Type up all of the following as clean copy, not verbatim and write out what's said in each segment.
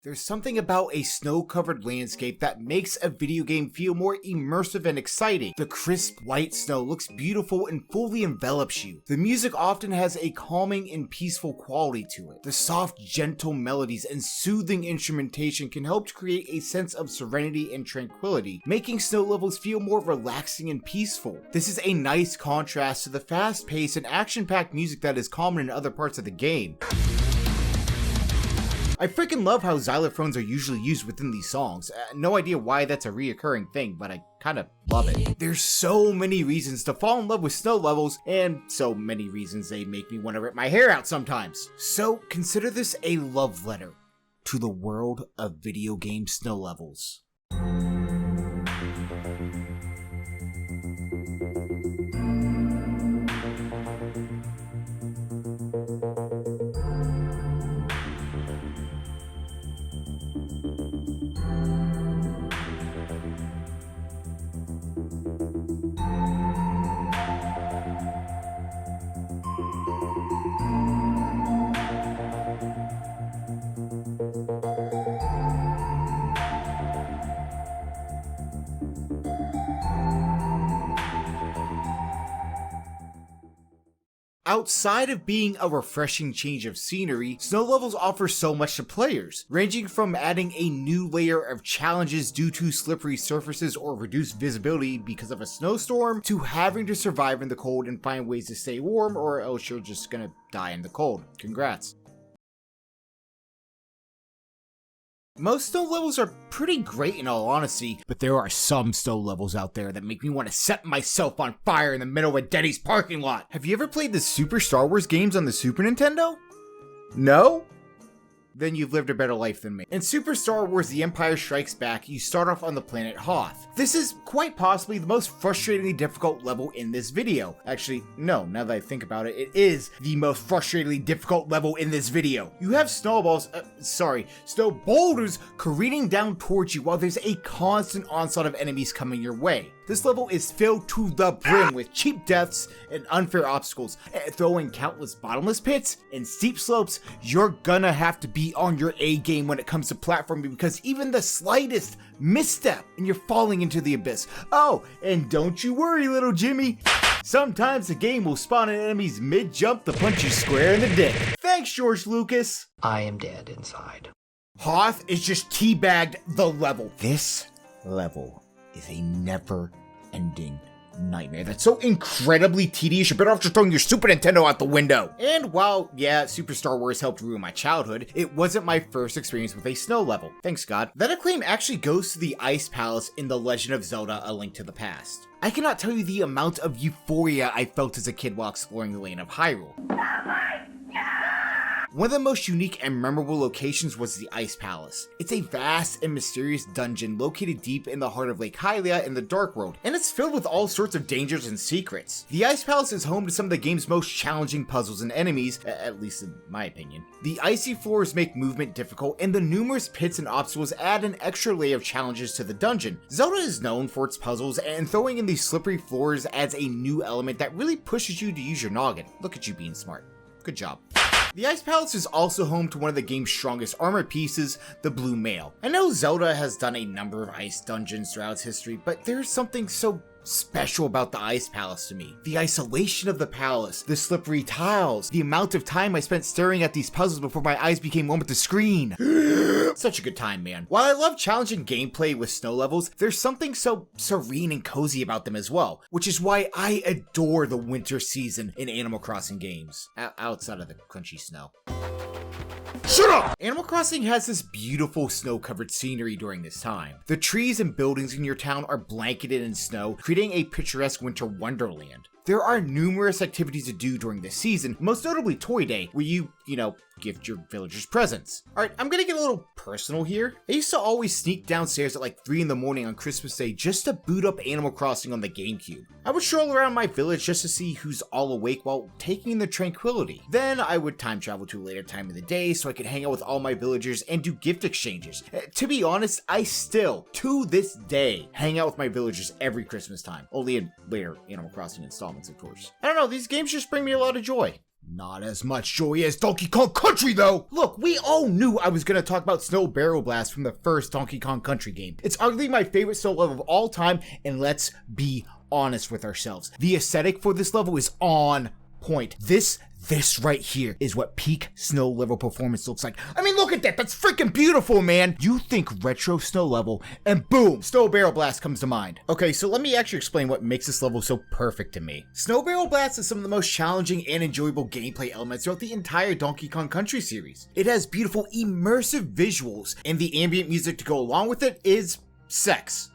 There's something about a snow-covered landscape that makes a video game feel more immersive and exciting. The crisp white snow looks beautiful and fully envelops you. The music often has a calming and peaceful quality to it. The soft, gentle melodies and soothing instrumentation can help to create a sense of serenity and tranquility, making snow levels feel more relaxing and peaceful. This is a nice contrast to the fast-paced and action-packed music that is common in other parts of the game. I freaking love how xylophones are usually used within these songs. No idea why that's a reoccurring thing, but I kinda love it. There's so many reasons to fall in love with snow levels, and so many reasons they make me want to rip my hair out sometimes. So consider this a love letter to the world of video game snow levels. Outside of being a refreshing change of scenery, snow levels offer so much to players, ranging from adding a new layer of challenges due to slippery surfaces or reduced visibility because of a snowstorm, to having to survive in the cold and find ways to stay warm, or else you're just gonna die in the cold. Congrats. Most snow levels are pretty great in all honesty, but there are some snow levels out there that make me want to set myself on fire in the middle of a Denny's parking lot. Have you ever played the Super Star Wars games on the Super Nintendo? No? Then you've lived a better life than me. In Super Star Wars The Empire Strikes Back, you start off on the planet Hoth. This is quite possibly the most frustratingly difficult level in this video. Actually, no, now that I think about it, it is the most frustratingly difficult level in this video. You have snow boulders careening down towards you while there's a constant onslaught of enemies coming your way. This level is filled to the brim with cheap deaths and unfair obstacles. Throwing countless bottomless pits and steep slopes, you're gonna have to be on your A game when it comes to platforming, because even the slightest misstep and you're falling into the abyss. Oh, and don't you worry, little Jimmy. Sometimes the game will spawn an enemy's mid-jump to punch you square in the dick. Thanks, George Lucas. I am dead inside. Hoth is just teabagged the level. This level is a never-ending nightmare that's so incredibly tedious you're better off just throwing your Super Nintendo out the window. And while, yeah, Super Star Wars helped ruin my childhood, it wasn't my first experience with a snow level. Thanks God. That acclaim actually goes to the Ice Palace in The Legend of Zelda: A Link to the Past. I cannot tell you the amount of euphoria I felt as a kid while exploring the land of Hyrule. One of the most unique and memorable locations was the Ice Palace. It's a vast and mysterious dungeon located deep in the heart of Lake Hylia in the Dark World, and it's filled with all sorts of dangers and secrets. The Ice Palace is home to some of the game's most challenging puzzles and enemies, at least in my opinion. The icy floors make movement difficult, and the numerous pits and obstacles add an extra layer of challenges to the dungeon. Zelda is known for its puzzles, and throwing in these slippery floors adds a new element that really pushes you to use your noggin. Look at you being smart. Good job. The Ice Palace is also home to one of the game's strongest armor pieces, the Blue Mail. I know Zelda has done a number of ice dungeons throughout its history, but there's something so special about the Ice Palace to me. The isolation of the palace, the slippery tiles, the amount of time I spent staring at these puzzles before my eyes became one with the screen. Such a good time, man. While I love challenging gameplay with snow levels, there's something so serene and cozy about them as well, which is why I adore the winter season in Animal Crossing games, outside of the crunchy snow. Shut up! Animal Crossing has this beautiful snow-covered scenery during this time. The trees and buildings in your town are blanketed in snow, creating a picturesque winter wonderland. There are numerous activities to do during this season, most notably Toy Day, where you gift your villagers presents. Alright, I'm gonna get a little personal here. I used to always sneak downstairs at like 3 in the morning on Christmas Day just to boot up Animal Crossing on the GameCube. I would stroll around my village just to see who's all awake while taking in the tranquility. Then I would time travel to a later time of the day so I could hang out with all my villagers and do gift exchanges. To be honest, I still, to this day, hang out with my villagers every Christmas time. Only in later Animal Crossing installments, of course. I don't know, these games just bring me a lot of joy. Not as much joy as Donkey Kong Country though! Look, we all knew I was gonna talk about Snow Barrel Blast from the first Donkey Kong Country game. It's arguably my favorite snow level of all time, and let's be honest with ourselves. The aesthetic for this level is on point. This right here is what peak snow level performance looks like. I mean, look at that. That's freaking beautiful, man. You think retro snow level and boom, Snow Barrel Blast comes to mind. Okay, so let me actually explain what makes this level so perfect to me. Snow Barrel Blast is some of the most challenging and enjoyable gameplay elements throughout the entire Donkey Kong Country series. It has beautiful immersive visuals, and the ambient music to go along with it is sex.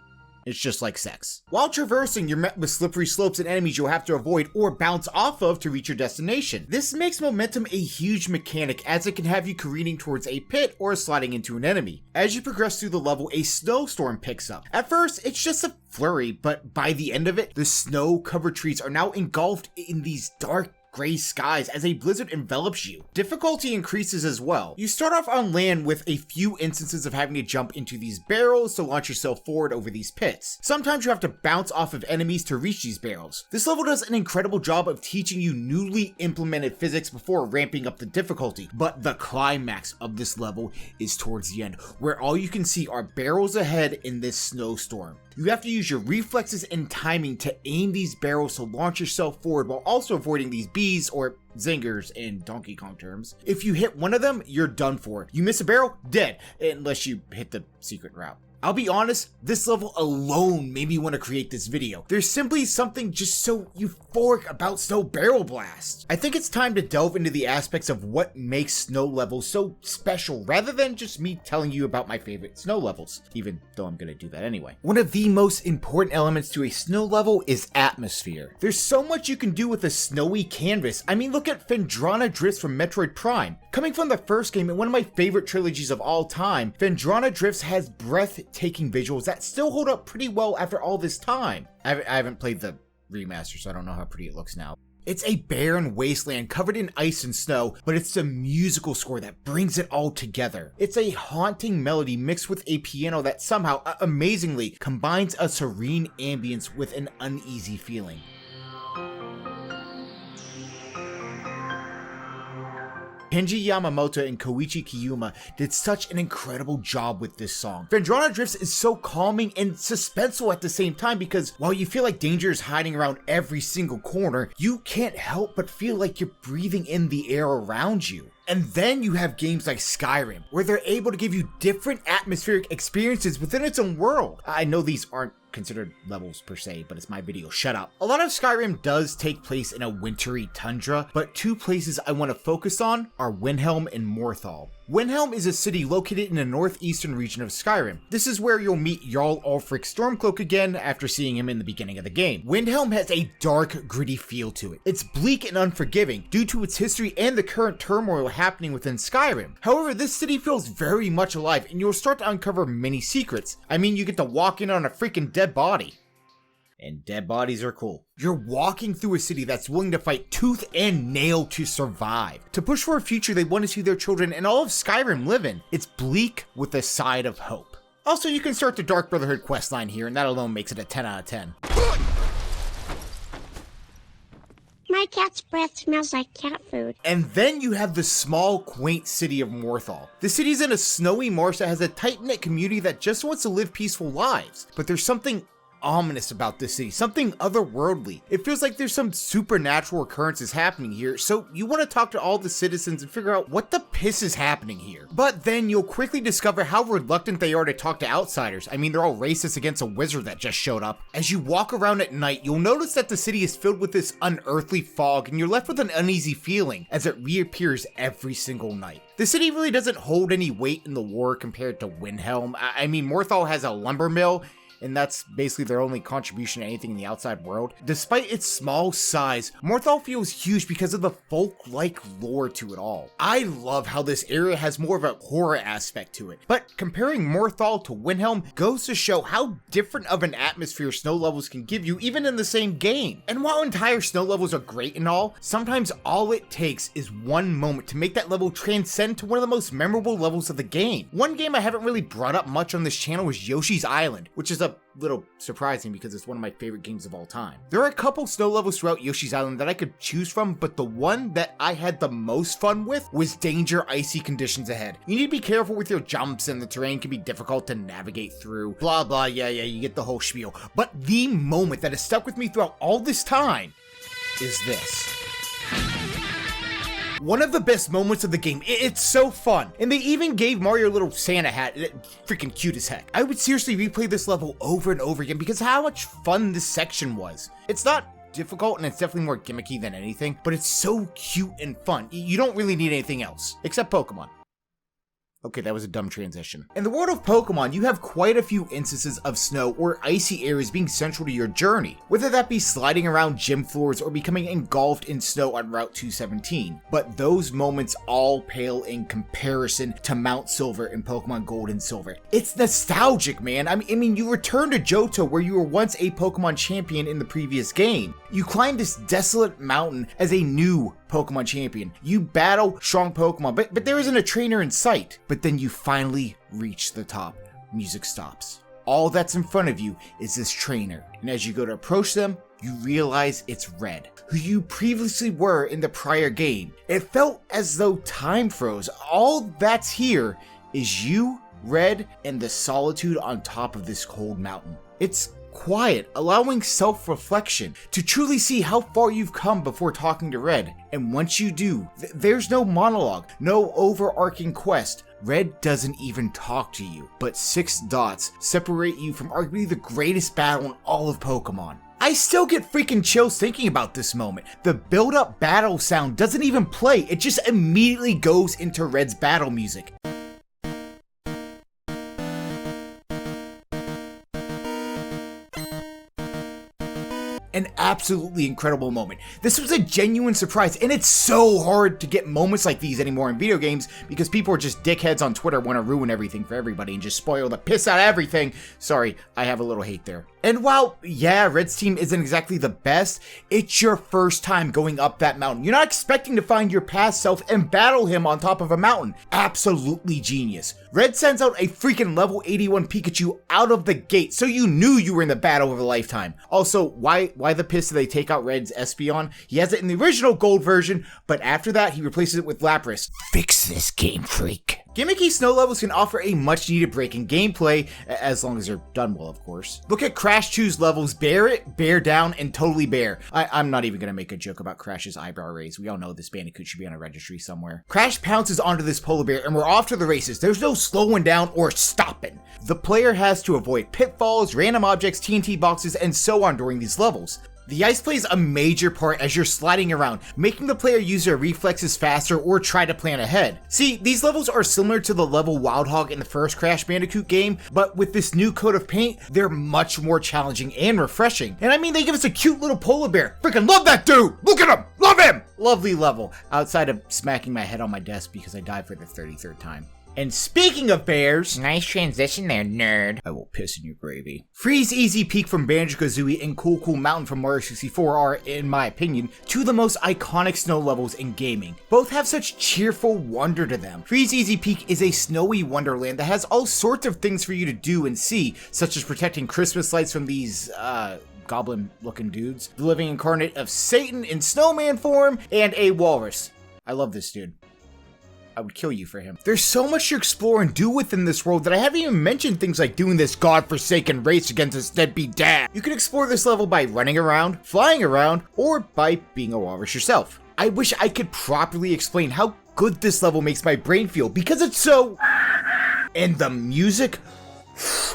It's just like sex. While traversing, you're met with slippery slopes and enemies you'll have to avoid or bounce off of to reach your destination. This makes momentum a huge mechanic, as it can have you careening towards a pit or sliding into an enemy. As you progress through the level, a snowstorm picks up. At first, it's just a flurry, but by the end of it, the snow-covered trees are now engulfed in these dark gray skies as a blizzard envelops you. Difficulty increases as well. You start off on land with a few instances of having to jump into these barrels to launch yourself forward over these pits. Sometimes you have to bounce off of enemies to reach these barrels. This level does an incredible job of teaching you newly implemented physics before ramping up the difficulty, but the climax of this level is towards the end, where all you can see are barrels ahead in this snowstorm. You have to use your reflexes and timing to aim these barrels to launch yourself forward while also avoiding these bees, or zingers in Donkey Kong terms. If you hit one of them, you're done for. You miss a barrel, dead, unless you hit the secret route. I'll be honest, this level alone made me want to create this video. There's simply something just so euphoric about Snow Barrel Blast. I think it's time to delve into the aspects of what makes snow levels so special, rather than just me telling you about my favorite snow levels, even though I'm gonna do that anyway. One of the most important elements to a snow level is atmosphere. There's so much you can do with a snowy canvas. I mean, look at Phendrana Drifts from Metroid Prime. Coming from the first game and one of my favorite trilogies of all time, Phendrana Drifts has breathtaking visuals that still hold up pretty well after all this time. I haven't played the remaster, so I don't know how pretty it looks now. It's a barren wasteland covered in ice and snow, but it's the musical score that brings it all together. It's a haunting melody mixed with a piano that somehow, amazingly, combines a serene ambience with an uneasy feeling. Kenji Yamamoto and Koichi Kiyuma did such an incredible job with this song. Phendrana Drifts is so calming and suspenseful at the same time, because while you feel like danger is hiding around every single corner, you can't help but feel like you're breathing in the air around you. And then you have games like Skyrim, where they're able to give you different atmospheric experiences within its own world. I know these aren't considered levels per se, but it's my video, shut up. A lot of Skyrim does take place in a wintry tundra, but two places I want to focus on are Windhelm and Morthal. Windhelm is a city located in the northeastern region of Skyrim. This is where you'll meet Jarl Ulfric Stormcloak again after seeing him in the beginning of the game. Windhelm has a dark, gritty feel to it. It's bleak and unforgiving due to its history and the current turmoil happening within Skyrim. However, this city feels very much alive, and you'll start to uncover many secrets. I mean, you get to walk in on a freaking dead body. And dead bodies are cool. You're walking through a city that's willing to fight tooth and nail to survive, to push for a future they want to see their children and all of Skyrim live in. It's bleak with a side of hope. Also, you can start the Dark Brotherhood questline here, and that alone makes it a 10 out of 10. My cat's breath smells like cat food. And then you have the small, quaint city of Morthal. The city's in a snowy marsh that has a tight-knit community that just wants to live peaceful lives. But there's something ominous about this city, something otherworldly. It feels like there's some supernatural occurrences happening here, so you want to talk to all the citizens and figure out what the piss is happening here. But then you'll quickly discover how reluctant they are to talk to outsiders. I mean, they're all racist against a wizard that just showed up. As you walk around at night, you'll notice that the city is filled with this unearthly fog, and you're left with an uneasy feeling as it reappears every single night. The city really doesn't hold any weight in the lore compared to Windhelm. I mean, Morthal has a lumber mill, and that's basically their only contribution to anything in the outside world. Despite its small size, Morthal feels huge because of the folk-like lore to it all. I love how this area has more of a horror aspect to it, but comparing Morthal to Windhelm goes to show how different of an atmosphere snow levels can give you even in the same game. And while entire snow levels are great and all, sometimes all it takes is one moment to make that level transcend to one of the most memorable levels of the game. One game I haven't really brought up much on this channel is Yoshi's Island, which is a a little surprising because it's one of my favorite games of all time. There are a couple snow levels throughout Yoshi's Island that I could choose from, but the one that I had the most fun with was Danger Icy Conditions Ahead. You need to be careful with your jumps and the terrain can be difficult to navigate through. Blah, blah, yeah, you get the whole spiel. But the moment that has stuck with me throughout all this time is this. One of the best moments of the game. It's so fun. And they even gave Mario a little Santa hat. Freaking cute as heck. I would seriously replay this level over and over again because how much fun this section was. It's not difficult and it's definitely more gimmicky than anything, but it's so cute and fun. You don't really need anything else, except Pokemon. Okay, that was a dumb transition. In the world of Pokemon, you have quite a few instances of snow or icy areas being central to your journey, whether that be sliding around gym floors or becoming engulfed in snow on Route 217. But those moments all pale in comparison to Mount Silver in Pokemon Gold and Silver. It's nostalgic, man. I mean, you return to Johto where you were once a Pokemon champion in the previous game. You climb this desolate mountain as a new Pokemon champion. You battle strong Pokemon, but there isn't a trainer in sight. But then you finally reach the top. Music stops. All that's in front of you is this trainer. And as you go to approach them, you realize it's Red, who you previously were in the prior game. It felt as though time froze. All that's here is you, Red, and the solitude on top of this cold mountain. It's quiet, allowing self-reflection to truly see how far you've come before talking to Red. And once you do, there's no monologue, no overarching quest. Red doesn't even talk to you, but 6 dots separate you from arguably the greatest battle in all of Pokemon. I still get freaking chills thinking about this moment. The build-up battle sound doesn't even play, it just immediately goes into Red's battle music. An absolutely incredible moment. This was a genuine surprise, and it's so hard to get moments like these anymore in video games because people are just dickheads on Twitter, want to ruin everything for everybody and just spoil the piss out of everything. Sorry, I have a little hate there. And while, yeah, Red's team isn't exactly the best, it's your first time going up that mountain. You're not expecting to find your past self and battle him on top of a mountain. Absolutely genius. Red sends out a freaking level 81 Pikachu out of the gate, so you knew you were in the battle of a lifetime. Also, why the piss do they take out Red's Espeon? He has it in the original gold version, but after that, he replaces it with Lapras. Fix this, Game Freak. Gimmicky snow levels can offer a much needed break in gameplay, as long as they're done well, of course. Look at Crash 2's levels Bear It, Bear Down, and Totally Bear. I'm not even gonna make a joke about Crash's eyebrow raise. We all know this Bandicoot should be on a registry somewhere. Crash pounces onto this polar bear and we're off to the races. There's no slowing down or stopping. The player has to avoid pitfalls, random objects, TNT boxes, and so on during these levels. The ice plays a major part as you're sliding around, making the player use their reflexes faster or try to plan ahead. See, these levels are similar to the level Wild Hog in the first Crash Bandicoot game, but with this new coat of paint, they're much more challenging and refreshing. And I mean, they give us a cute little polar bear. Freaking love that dude! Look at him! Love him! Lovely level, outside of smacking my head on my desk because I died for the 33rd time. And speaking of bears, nice transition there, nerd. I will piss in your gravy. Freezeezy Peak from Banjo-Kazooie and Cool Cool Mountain from Mario 64 are, in my opinion, two of the most iconic snow levels in gaming. Both have such cheerful wonder to them. Freezeezy Peak is a snowy wonderland that has all sorts of things for you to do and see, such as protecting Christmas lights from these, goblin-looking dudes, the living incarnate of Satan in snowman form, and a walrus. I love this dude. I would kill you for him. There's so much to explore and do within this world that I haven't even mentioned things like doing this godforsaken race against his deadbeat dad. You can explore this level by running around, flying around, or by being a walrus yourself. I wish I could properly explain how good this level makes my brain feel because it's so... And the music...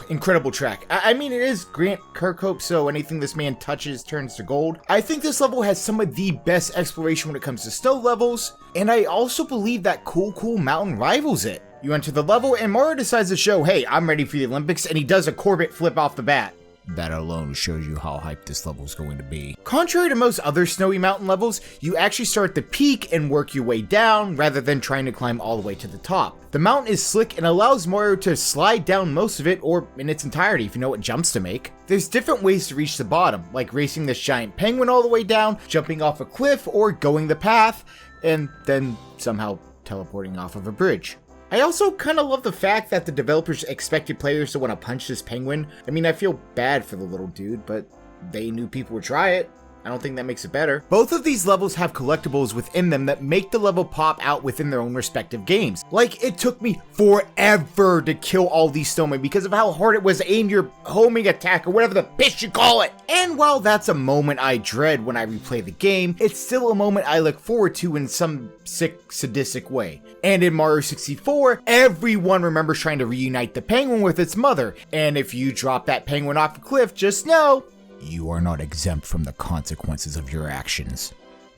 Incredible track. I mean, it is Grant Kirkhope, so anything this man touches turns to gold. I think this level has some of the best exploration when it comes to snow levels, and I also believe that Cool Cool Mountain rivals it. You enter the level, and Mario decides to show, hey, I'm ready for the Olympics, and he does a Corbett flip off the bat. That alone shows you how hyped this level is going to be. Contrary to most other snowy mountain levels, you actually start at the peak and work your way down rather than trying to climb all the way to the top. The mountain is slick and allows Mario to slide down most of it or in its entirety if you know what jumps to make. There's different ways to reach the bottom, like racing this giant penguin all the way down, jumping off a cliff, or going the path, and then somehow teleporting off of a bridge. I also kind of love the fact that the developers expected players to want to punch this penguin. I mean, I feel bad for the little dude, but they knew people would try it. I don't think that makes it better. Both of these levels have collectibles within them that make the level pop out within their own respective games. Like, it took me forever to kill all these snowmen because of how hard it was to aim your homing attack or whatever the bitch you call it. And while that's a moment I dread when I replay the game, it's still a moment I look forward to in some sick, sadistic way. And in Mario 64, everyone remembers trying to reunite the penguin with its mother. And if you drop that penguin off a cliff, just know you are not exempt from the consequences of your actions.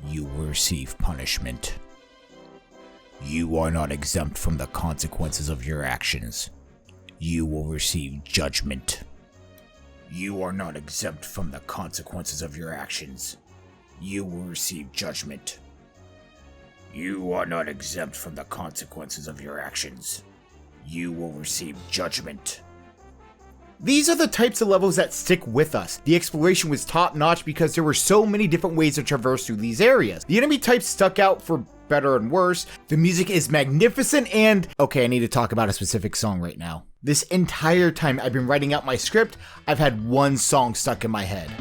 You will receive punishment. You are not exempt from the consequences of your actions. You will receive judgment. You are not exempt from the consequences of your actions. You will receive judgment. You are not exempt from the consequences of your actions. You will receive judgment. These are the types of levels that stick with us. The exploration was top notch because there were so many different ways to traverse through these areas. The enemy types stuck out for better and worse. The music is magnificent and... Okay, I need to talk about a specific song right now. This entire time I've been writing out my script, I've had one song stuck in my head.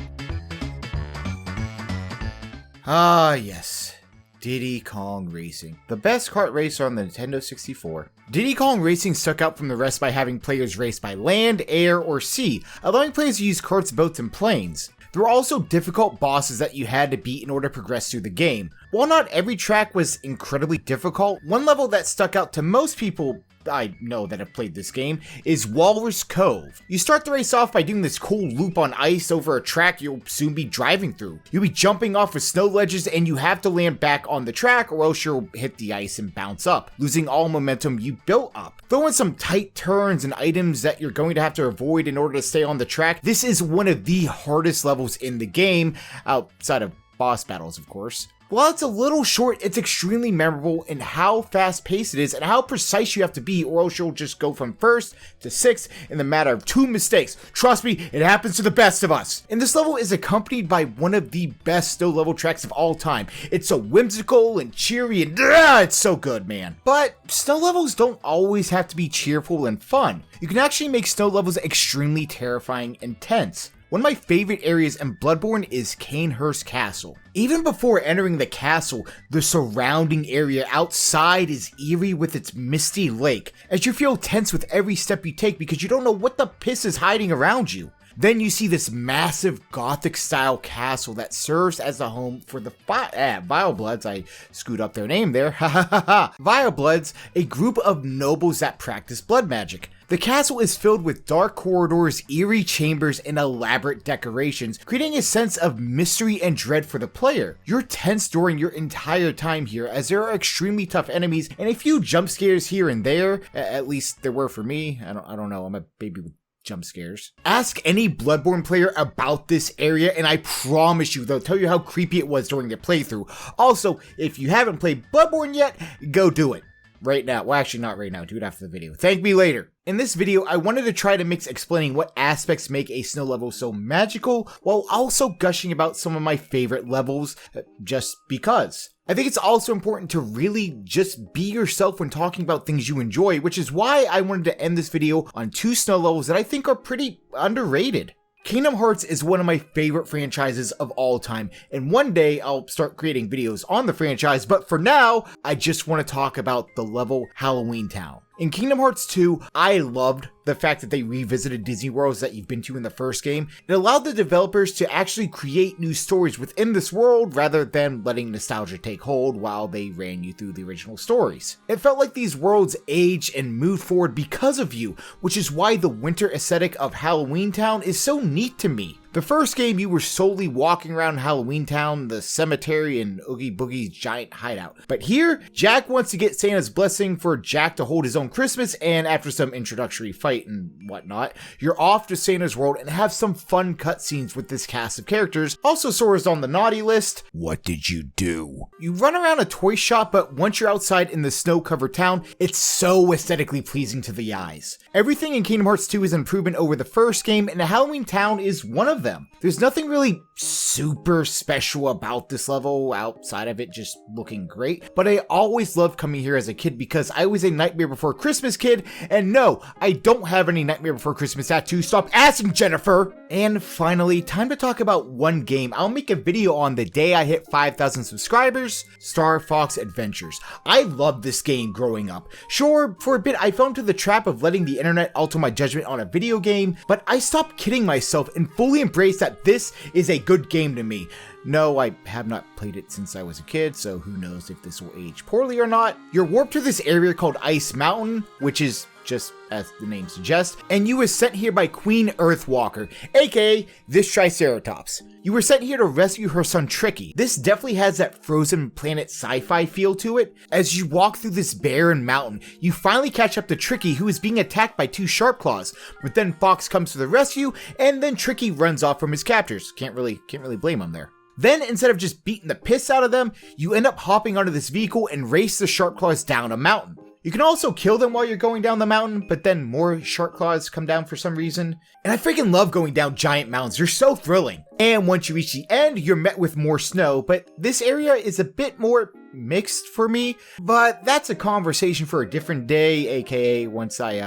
Ah, yes. Diddy Kong Racing, the best kart racer on the Nintendo 64. Diddy Kong Racing stuck out from the rest by having players race by land, air, or sea, allowing players to use carts, boats, and planes. There were also difficult bosses that you had to beat in order to progress through the game. While not every track was incredibly difficult, one level that stuck out to most people I know that have played this game is Walrus Cove. You start the race off by doing this cool loop on ice over a track you'll soon be driving through. You'll be jumping off of snow ledges and you have to land back on the track or else you'll hit the ice and bounce up, losing all momentum you built up. Throw in some tight turns and items that you're going to have to avoid in order to stay on the track. This is one of the hardest levels in the game, outside of boss battles of course. While it's a little short, it's extremely memorable in how fast paced it is and how precise you have to be or else you'll just go from first to sixth in the matter of 2 mistakes. Trust me, it happens to the best of us. And this level is accompanied by one of the best snow level tracks of all time. It's so whimsical and cheery and it's so good, man. But snow levels don't always have to be cheerful and fun. You can actually make snow levels extremely terrifying and tense. One of my favorite areas in Bloodborne is Hurst Castle. Even before entering the castle, the surrounding area outside is eerie with its misty lake, as you feel tense with every step you take because you don't know what the piss is hiding around you. Then you see this massive Gothic-style castle that serves as a home for the Vilebloods. I screwed up their name there. Vilebloods, a group of nobles that practice blood magic. The castle is filled with dark corridors, eerie chambers, and elaborate decorations, creating a sense of mystery and dread for the player. You're tense during your entire time here, as there are extremely tough enemies and a few jump scares here and there. At least there were for me. I don't know. I'm a baby with jump scares. Ask any Bloodborne player about this area and I promise you they'll tell you how creepy it was during their playthrough. Also, if you haven't played Bloodborne yet, go do it. Right now. Well, actually not right now. Do it after the video. Thank me later. In this video, I wanted to try to mix explaining what aspects make a snow level so magical, while also gushing about some of my favorite levels, just because. I think it's also important to really just be yourself when talking about things you enjoy, which is why I wanted to end this video on 2 snow levels that I think are pretty underrated. Kingdom Hearts is one of my favorite franchises of all time, and one day I'll start creating videos on the franchise, but for now, I just want to talk about the level Halloweentown. In Kingdom Hearts 2, I loved the fact that they revisited Disney worlds that you've been to in the first game. It allowed the developers to actually create new stories within this world rather than letting nostalgia take hold while they ran you through the original stories. It felt like these worlds aged and moved forward because of you, which is why the winter aesthetic of Halloweentown is so neat to me. The first game, you were solely walking around Halloweentown, the cemetery, and Oogie Boogie's giant hideout. But here, Jack wants to get Santa's blessing for Jack to hold his own Christmas, and after some introductory fights, fight and whatnot, you're off to Santa's world and have some fun cutscenes with this cast of characters. Also, Sora's on the naughty list. What did you do? You run around a toy shop, but once you're outside in the snow-covered town, it's so aesthetically pleasing to the eyes. Everything in Kingdom Hearts 2 is an improvement over the first game, and Halloweentown is one of them. There's nothing really super special about this level outside of it just looking great, but I always loved coming here as a kid because I was a Nightmare Before Christmas kid, and no, I don't have any Nightmare Before Christmas tattoos. Stop asking, Jennifer! And finally, time to talk about one game I'll make a video on the day I hit 5,000 subscribers, Star Fox Adventures. I loved this game growing up. Sure, for a bit I fell into the trap of letting the internet alter my judgment on a video game, but I stopped kidding myself and fully embraced that this is a good game to me. No, I have not played it since I was a kid, so who knows if this will age poorly or not. You're warped to this area called Ice Mountain, which is just as the name suggests, and you were sent here by Queen Earthwalker, aka this Triceratops. You were sent here to rescue her son Tricky. This definitely has that Frozen Planet sci-fi feel to it. As you walk through this barren mountain, you finally catch up to Tricky, who is being attacked by two sharp claws, but then Fox comes to the rescue, and then Tricky runs off from his captors. Can't really blame him there. Then, instead of just beating the piss out of them, you end up hopping onto this vehicle and race the shark claws down a mountain. You can also kill them while you're going down the mountain, but then more shark claws come down for some reason. And I freaking love going down giant mountains, they're so thrilling. And once you reach the end, you're met with more snow, but this area is a bit more mixed for me. But that's a conversation for a different day, aka once I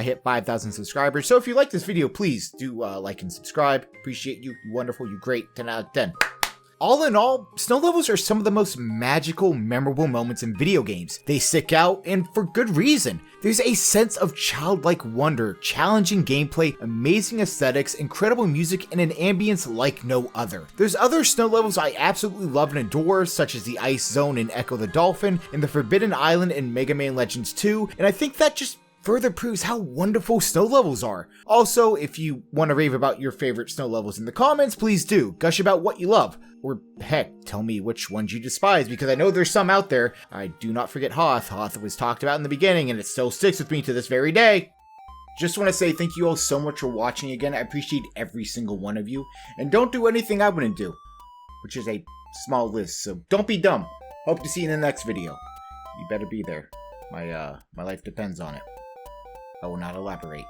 hit 5,000 subscribers. So if you like this video, please do like and subscribe. Appreciate you. You're wonderful. You're great. 10 out of 10. All in all, snow levels are some of the most magical, memorable moments in video games. They stick out, and for good reason. There's a sense of childlike wonder, challenging gameplay, amazing aesthetics, incredible music, and an ambience like no other. There's other snow levels I absolutely love and adore, such as the Ice Zone in Echo the Dolphin, and the Forbidden Island in Mega Man Legends 2, and I think that just further proves how wonderful snow levels are. Also, if you want to rave about your favorite snow levels in the comments, please do. Gush about what you love. Or heck, tell me which ones you despise, because I know there's some out there. I do not forget Hoth. Hoth was talked about in the beginning, and it still sticks with me to this very day. Just want to say thank you all so much for watching again. I appreciate every single one of you. And don't do anything I wouldn't do, which is a small list, so don't be dumb. Hope to see you in the next video. You better be there. My life depends on it. I will not elaborate.